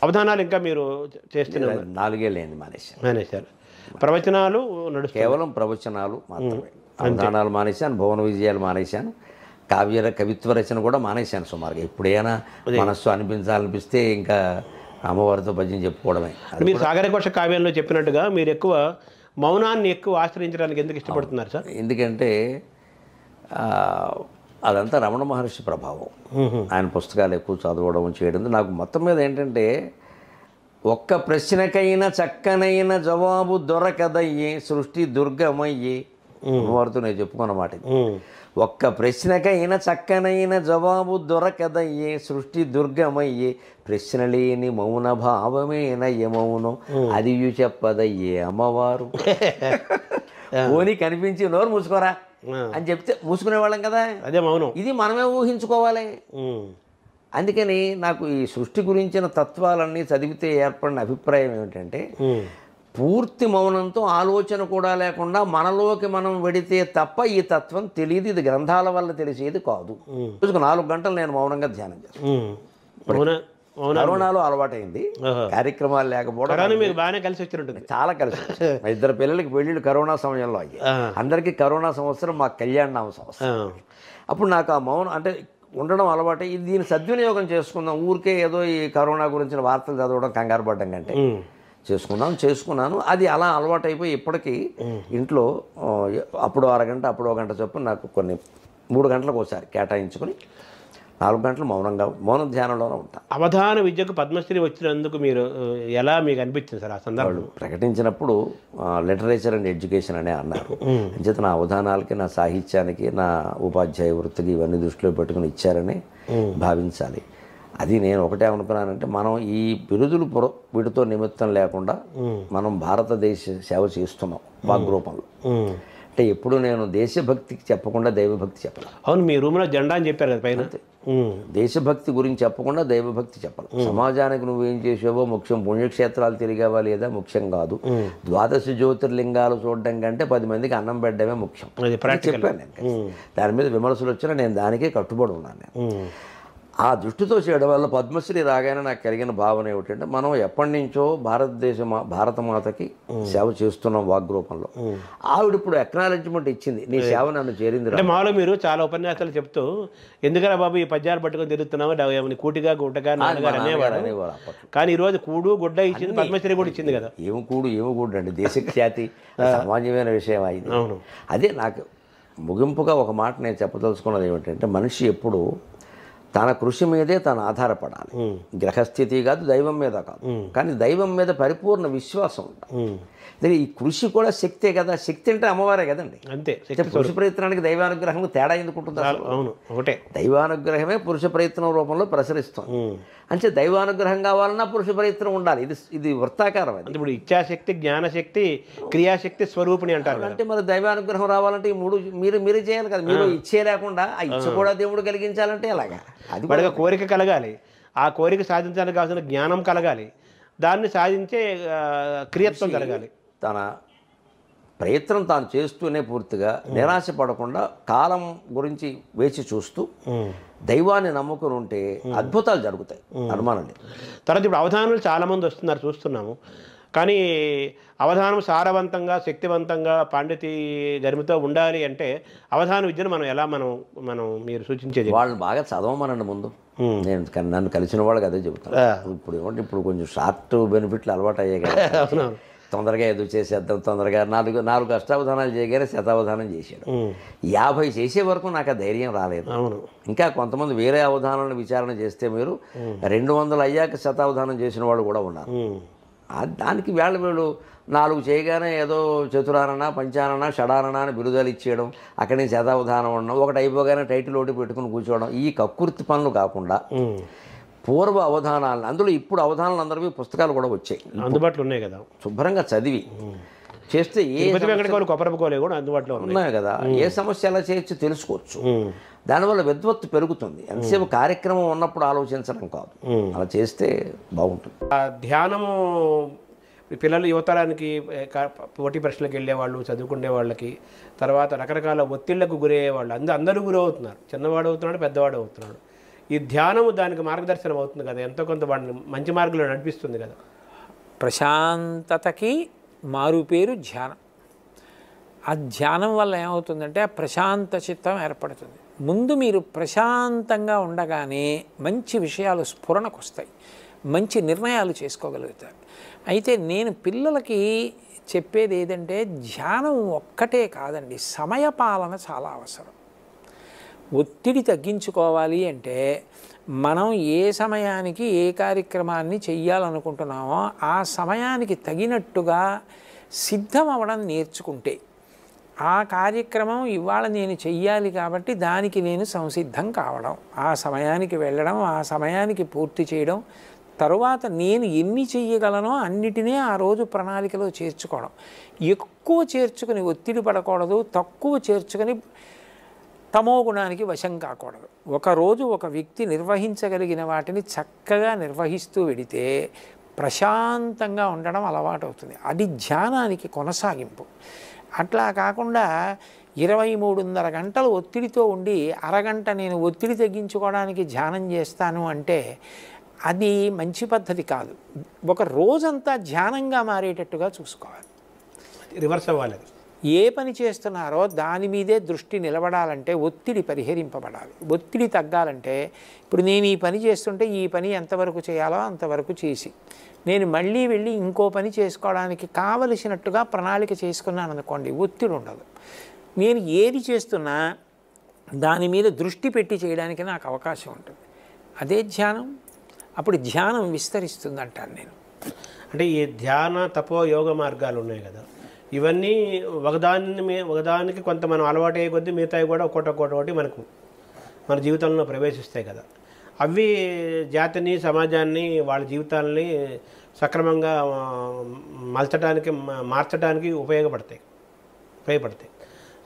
అవధానాలు ఇంకా మీరు చేస్తున్నారు? 4 ఏళ్ళైంది మానేశాను. మానేశారు. ప్రవచనాలు నడుస్తాయి? కేవలం ప్రవచనాలు మాత్రమే. అవధానాలు మానేశాను, భువన విజయాలు మానేశాను, కవిత్వ రచన కూడా మానేశాను సుమారుగా. ఎప్పుడైనా మనస్సు అనిపించాలనిపిస్తే ఇంకా అమ్మవారితో భజన చెప్పుకోవడమే. మీరు సాగరకోశ కావ్యంలో చెప్పినట్టుగా మీరు ఎక్కువ మౌనాన్ని ఎక్కువ ఆశ్రయించడానికి ఎందుకు ఇష్టపడుతున్నారు సార్? ఎందుకంటే అదంతా రమణ మహర్షి ప్రభావం. ఆయన పుస్తకాలు ఎక్కువ చదవడం చేయడం. నాకు మొత్తం మీద ఏంటంటే, ఒక్క ప్రశ్నకైనా చక్కనైన జవాబు దొరకదయ్యే సృష్టి దుర్గమయ్యే. అమ్మవారితో నేను చెప్పుకున్నమాట. ఒక్క ప్రశ్నకైనా చక్కనైన జవాబు దొరకదయ్యే సృష్టి దుర్గమయ్యే ప్రశ్న లేని మౌన భావమే నయమౌనం అది చెప్పదయ్యే అమ్మవారు. పోనీ కనిపించి నోరు మూసుకోరా అని చెప్తే మూసుకునేవాళ్ళం కదా, అదే మౌనం. ఇది మనమే ఊహించుకోవాలి. అందుకని నాకు ఈ సృష్టి గురించిన తత్వాలన్నీ చదివితే ఏర్పడిన అభిప్రాయం ఏమిటంటే, పూర్తి మౌనంతో ఆలోచన కూడా లేకుండా మనలోకి మనం వెడితే తప్ప ఈ తత్వం తెలియదు. ఇది గ్రంథాల వల్ల తెలిసేది కాదు. రోజుకు 4 గంటలు నేను మౌనంగా ధ్యానం చేస్తాను. కరోనాలో అలవాటైంది. కార్యక్రమాలు లేకపోవడం మీకు బాగానే కలిసి వచ్చినట్టుంది. చాలా కలిసి. 2 పిల్లలకి పెళ్ళిళ్ళు కరోనా సమయంలో అయ్యాయి. అందరికీ కరోనా సంవత్సరం మాకు కళ్యాణనామ సంవత్సరం. అప్పుడు నాకు ఆ మౌనం అంటే ఉండడం అలవాటే. ఇది దీన్ని సద్వినియోగం చేసుకుందాం, ఊరికే ఏదో ఈ కరోనా గురించిన వార్తలు చదవడం కంగారు పడ్డం కంటే చేసుకున్నాను. అది అలా అలవాటైపోయి ఇప్పటికీ ఇంట్లో అప్పుడు అరగంట అప్పుడు 1 గంట చొప్పున నాకు కొన్ని 3 గంటలకు ఒకసారి కేటాయించుకొని 4 గంటలు మౌన ధ్యానంలోనే ఉంటాను. అవధాన విద్యకు పద్మశ్రీ వచ్చినందుకు మీరు ఎలా మీకు అనిపించింది సార్ ఆ సందర్భంలో? ప్రకటించినప్పుడు లిటరేచర్ అండ్ ఎడ్యుకేషన్ అనే అన్నారు. అంచేత నా అవధానాలకి, నా సాహిత్యానికి, నా ఉపాధ్యాయ వృత్తికి ఇవన్నీ దృష్టిలో పెట్టుకుని ఇచ్చారని భావించాలి. అది నేను ఒకటే అనుకున్నానంటే, మనం ఈ బిరుదులు వీటితో నిమిత్తం లేకుండా మనం భారతదేశ సేవ చేస్తున్నాం వాగ్రూపంలో. అంటే ఎప్పుడు నేను దేశభక్తికి చెప్పకుండా దైవభక్తి చెప్పాలి. అవును, మీ రూమ్లో జెండా అని చెప్పారు కదా పైన. దేశభక్తి గురించి చెప్పకుండా దైవభక్తి చెప్పాలి. సమాజానికి నువ్వేం చేసావో ముఖ్యం. పుణ్యక్షేత్రాలు తిరిగావా లేదా ముఖ్యం కాదు. 12 జ్యోతిర్లింగాలు చూడడం కంటే 10 మందికి అన్నం పెట్టడమే ముఖ్యం చెప్పాను నేను. దాని మీద విమర్శలు వచ్చినా నేను దానికే కట్టుబడి ఉన్నాను. నేను ఆ దృష్టితో చేయడం వల్ల పద్మశ్రీ రాగానే నాకు కలిగిన భావన ఏమిటంటే, మనం ఎప్పటి నుంచో భారతమాతకి సేవ చేస్తున్నాం వాగ్రూపంలో. ఆవిడ ఇప్పుడు అక్నాలెడ్జ్మెంట్ ఇచ్చింది, నీ సేవ నన్ను చేరింది. అంటే మాలో మీరు చాలా ఉపన్యాసాలు చెప్తూ ఎందుకరా బాబు ఈ పద్యాలు పట్టుకొని తిరుగుతున్నావు, కూటిగా గుడ్డగా నాన్నగారు అనేవారు. కానీ ఈరోజు కూడు గుడ్డ ఇచ్చింది, పద్మశ్రీ కూడా ఇచ్చింది కదా. ఏమి కూడు అండి, దేశఖ్యాతి సామాన్యమైన విషయం అయింది. అదే నాకు ముగింపుగా ఒక మాట నేను చెప్పదలుచుకున్నది ఏమిటంటే, మనిషి ఎప్పుడు తన కృషి మీదే తను ఆధారపడాలి. గ్రహస్థితి కాదు, దైవం మీద కాదు. కానీ దైవం మీద పరిపూర్ణ విశ్వాసం ఉండాలి. ఈ కృషి కూడా శక్తే కదా. శక్తి అంటే అమ్మవారే కదండి. అంతే. పురుష ప్రయత్నానికి దైవానుగ్రహం తేడా ఎందుకుంటుంది? అవును, ఒకటే. దైవానుగ్రహమే పురుష ప్రయత్నం రూపంలో ప్రసరిస్తుంది. అంటే దైవానుగ్రహం కావాలన్నా పురుష ప్రయత్నం ఉండాలి. ఇది వృత్తాకారం. అది ఇప్పుడు ఇచ్ఛాశక్తి, జ్ఞానశక్తి, క్రియాశక్తి స్వరూపిణి అంటారు. అంటే మరి దైవానుగ్రహం రావాలంటే ఈ 3 మీరే చేయాలి కదా. మీరు ఇచ్చే లేకుండా ఆ ఇచ్చ కూడా దేవుడు కలిగించాలంటే ఎలాగా? అది వాడిగా కోరిక కలగాలి. ఆ కోరిక సాధించడానికి కావాల్సిన జ్ఞానం కలగాలి. దాన్ని సాధించే క్రియత్వం కలగాలి. తన ప్రయత్నం తాను చేస్తూనే పూర్తిగా నిరాశ పడకుండా కాలం గురించి వేచి చూస్తూ దైవాన్ని నమ్ముకుని ఉంటే అద్భుతాలు జరుగుతాయి, అనుమానం లేదు. తర్వాత ఇప్పుడు అవధానాలు చాలామంది వస్తున్నారు, చూస్తున్నాము. కానీ అవధానం సారవంతంగా, శక్తివంతంగా, పాండితీ గరిమతో ఉండాలి అంటే అవధాన విద్యను మనం ఎలా మనం మీరు సూచించేది? వాళ్ళని బాగా చదవమనండి ముందు. నేను నన్ను కలిసిన వాళ్ళకి అదే చెబుతాను. ఇప్పుడు కొంచెం షార్ట్ బెనిఫిట్లు అలవాటు అయ్యాయి కదా. తొందరగా ఎదురు చేసేద్దాం, తొందరగా 4 అష్టావధానాలు చేయగానే శతావధానం చేశాడు. 50 చేసే వరకు నాకు ఆ ధైర్యం రాలేదు. ఇంకా కొంతమంది వేరే అవధానాలను విచారణ చేస్తే మీరు 200 అయ్యాక శతావధానం చేసిన వాళ్ళు కూడా ఉన్నారు. దానికి వీళ్ళు 4 చేయగానే ఏదో చతురానన, పంచానన, షడానన అని బిరుదాలు ఇచ్చేయడం, అక్కడి నుంచి శతావధానం ఉండడం, ఒకటి అయిపోగానే టైటిల్ ఒకటి పెట్టుకుని కూర్చోవడం, ఈ కక్కుర్తి పనులు కాకుండా పూర్వ అవధానాలను, అందులో ఇప్పుడు అవధానాలు అందరికీ పుస్తకాలు కూడా వచ్చాయి, అందుబాటులో ఉన్నాయి కదా, శుభ్రంగా చదివి చేస్తే కూడా అందుబాటులో ఉన్నాయి కదా, ఏ సమస్య ఎలా చేయొచ్చు తెలుసుకోవచ్చు. దానివల్ల విద్వత్తు పెరుగుతుంది. ఎంతసేపు కార్యక్రమం ఉన్నప్పుడు ఆలోచించడం కాదు, అలా చేస్తే బాగుంటుంది. ధ్యానము పిల్లలు యువతరానికి పోటీ పరీక్షలకు వెళ్ళేవాళ్ళు, చదువుకునే వాళ్ళకి, తర్వాత రకరకాల ఒత్తిళ్లకు గురయ్యేవాళ్ళు అందరూ గురవుతున్నారు. చిన్నవాడు అవుతున్నాడు, పెద్దవాడు అవుతున్నాడు. ఈ ధ్యానము దానికి మార్గదర్శనం అవుతుంది కదా, ఎంతో కొంత వాడిని మంచి మార్గంలో నడిపిస్తుంది కదా. ప్రశాంతతకి మారు పేరు ధ్యానం. ఆ ధ్యానం వల్ల ఏమవుతుందంటే ఆ ప్రశాంత చిత్తం ఏర్పడుతుంది. ముందు మీరు ప్రశాంతంగా ఉండగానే మంచి విషయాలు స్ఫురణకు వస్తాయి, మంచి నిర్ణయాలు చేసుకోగలుగుతారు. అయితే నేను పిల్లలకి చెప్పేది ఏదంటే ధ్యానం ఒక్కటే కాదండి, సమయపాలన చాలా అవసరం. ఒత్తిడి తగ్గించుకోవాలి అంటే మనం ఏ సమయానికి ఏ కార్యక్రమాన్ని చెయ్యాలనుకుంటున్నామో ఆ సమయానికి తగినట్టుగా సిద్ధం అవ్వడం నేర్చుకుంటే, ఆ కార్యక్రమం ఇవాళ నేను చెయ్యాలి కాబట్టి దానికి నేను సంసిద్ధం కావడం, ఆ సమయానికి వెళ్ళడం, ఆ సమయానికి పూర్తి చేయడం, తరువాత నేను ఎన్ని చెయ్యగలనో అన్నిటినీ ఆ రోజు ప్రణాళికలో చేర్చుకోవడం. ఎక్కువ చేర్చుకుని ఒత్తిడి పడకూడదు, తక్కువ చేర్చుకుని తమో గుణానికి వశం కాకూడదు. ఒకరోజు ఒక వ్యక్తి నిర్వహించగలిగిన వాటిని చక్కగా నిర్వహిస్తూ వెడితే ప్రశాంతంగా ఉండడం అలవాటు అవుతుంది. అది ధ్యానానికి కొనసాగింపు. అట్లా కాకుండా 23.5 గంటలు ఒత్తిడితో ఉండి అరగంట నేను ఒత్తిడి తగ్గించుకోవడానికి ధ్యానం చేస్తాను అంటే అది మంచి పద్ధతి కాదు. ఒక రోజంతా ధ్యానంగా మారేటట్టుగా చూసుకోవాలి. రివర్స్ అవ్వాలి. ఏ పని చేస్తున్నారో దాని మీదే దృష్టి నిలబడాలంటే ఒత్తిడి పరిహరింపబడాలి. ఒత్తిడి తగ్గాలంటే ఇప్పుడు నేను ఈ పని చేస్తుంటే ఈ పని ఎంతవరకు చేయాలో అంతవరకు చేసి నేను మళ్ళీ వెళ్ళి ఇంకో పని చేసుకోవడానికి కావలసినట్టుగా ప్రణాళిక చేసుకున్నాను అనుకోండి, ఒత్తిడి ఉండదు. నేను ఏది చేస్తున్నా దాని మీద దృష్టి పెట్టి చేయడానికి నాకు అవకాశం ఉంటుంది. అదే ధ్యానం. అప్పుడు ధ్యానం విస్తరిస్తుంది అంటాను నేను. అంటే ఈ ధ్యాన తపో యోగ మార్గాలు ఉన్నాయి కదా, ఇవన్నీ ఒకదానికి కొంత మనం అలవాటు అయ్యే కొద్దీ మిగతాయి కూడా ఒక్కొక్కటి మన జీవితంలో ప్రవేశిస్తాయి కదా. అవి జాతిని సమాజాన్ని వాళ్ళ జీవితాలని సక్రమంగా మార్చడానికి ఉపయోగపడతాయి.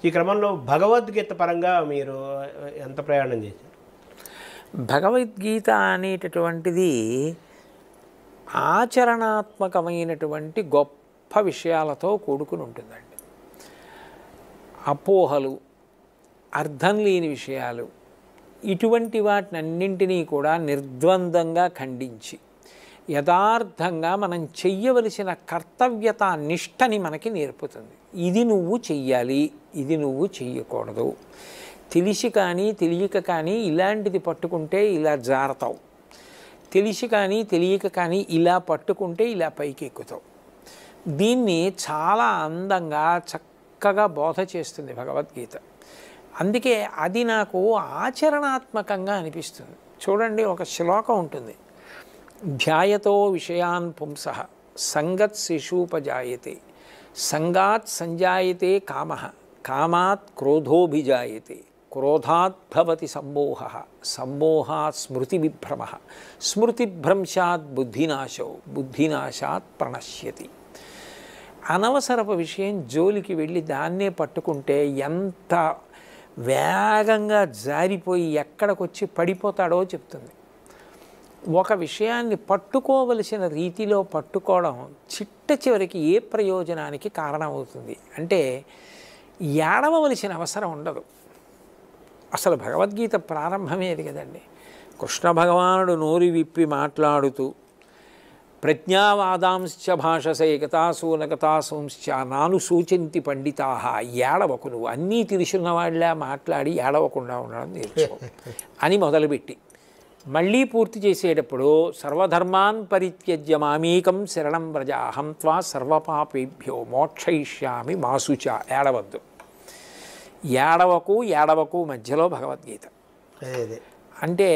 ఈ క్రమంలో భగవద్గీత పరంగా మీరు ఎంత ప్రయాణం చేశారు? భగవద్గీత అనేటటువంటిది ఆచరణాత్మకమైనటువంటి గొప్ప విషయాలతో కూడుకుని ఉంటుందండి. అపోహలు, అర్థం లేని విషయాలు, ఇటువంటి వాటినన్నింటినీ కూడా నిర్ద్వందంగా ఖండించి యథార్థంగా మనం చెయ్యవలసిన కర్తవ్యత నిష్టని మనకి నేర్పుతుంది. ఇది నువ్వు చెయ్యాలి, ఇది నువ్వు చెయ్యకూడదు. తెలిసి కానీ తెలియక కానీ ఇలాంటిది పట్టుకుంటే ఇలా జారతావు, తెలిసి కానీ తెలియక కానీ ఇలా పట్టుకుంటే ఇలా పైకి ఎక్కుతావు. దీన్ని చాలా అందంగా చక్కగా బోధ చేస్తుంది భగవద్గీత. అందుకే అది నాకు ఆచరణాత్మకంగా అనిపిస్తుంది. చూడండి, ఒక శ్లోకం ఉంటుంది, ధ్యాయతో విషయాన్ పుంసః సంగత్ శిశూపజాయతే సంగాత్ సంజాయతే కామః కామాత్ క్రోధోభిజాయతే క్రోధాత్ భవతి సమ్మోహః సమ్మోహాత్ స్మృతివిభ్రమః స్మృతిభ్రంశాత్ బుద్ధినాశో బుద్ధినాశాత్ ప్రణశ్యతి. అనవసరపు విషయం జోలికి వెళ్ళి దాన్నే పట్టుకుంటే ఎంత వేగంగా జారిపోయి ఎక్కడికొచ్చి పడిపోతాడో చెప్తుంది. ఒక విషయాన్ని పట్టుకోవలసిన రీతిలో పట్టుకోవడం చిట్ట చివరికి ఏ ప్రయోజనానికి కారణమవుతుంది అంటే ఏడవలసిన అవసరం ఉండదు. అసలు భగవద్గీత ప్రారంభమే అది కదండి. కృష్ణ భగవానుడు నోరు విప్పి మాట్లాడుతూ ప్రజ్ఞావాదాంశ్చ భాషసే గతాసూనగతాసంశ్చ నాను సూచంతి పండితాహ, ఏడవకు, నువ్వు అన్నీ తెలిసిన వాళ్ళ మాట్లాడి ఏడవకుండా ఉండడం నేర్చుకో అని మొదలుపెట్టి మళ్ళీ పూర్తి చేసేటప్పుడు సర్వధర్మాన్ పరిత్యజ్య మామేకం శరణం వ్రజ అహం త్వా సర్వపాపేభ్యో మోక్షయిష్యామి మాసుచ. ఏడవద్దు, ఏడవకు మధ్యలో భగవద్గీత. అంటే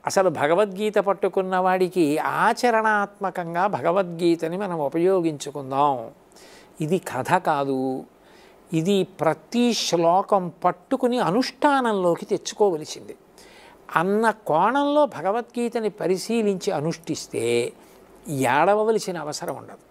అసలు భగవద్గీత పట్టుకున్న వాడికి ఆచరణాత్మకంగా భగవద్గీతని మనం ఉపయోగించుకుందాం. ఇది కథ కాదు, ఇది ప్రతి శ్లోకం పట్టుకుని అనుష్ఠానంలోకి తెచ్చుకోవలసింది అన్న కోణంలో భగవద్గీతని పరిశీలించి అనుష్ఠిస్తే ఏడవలసిన అవసరం ఉండదు.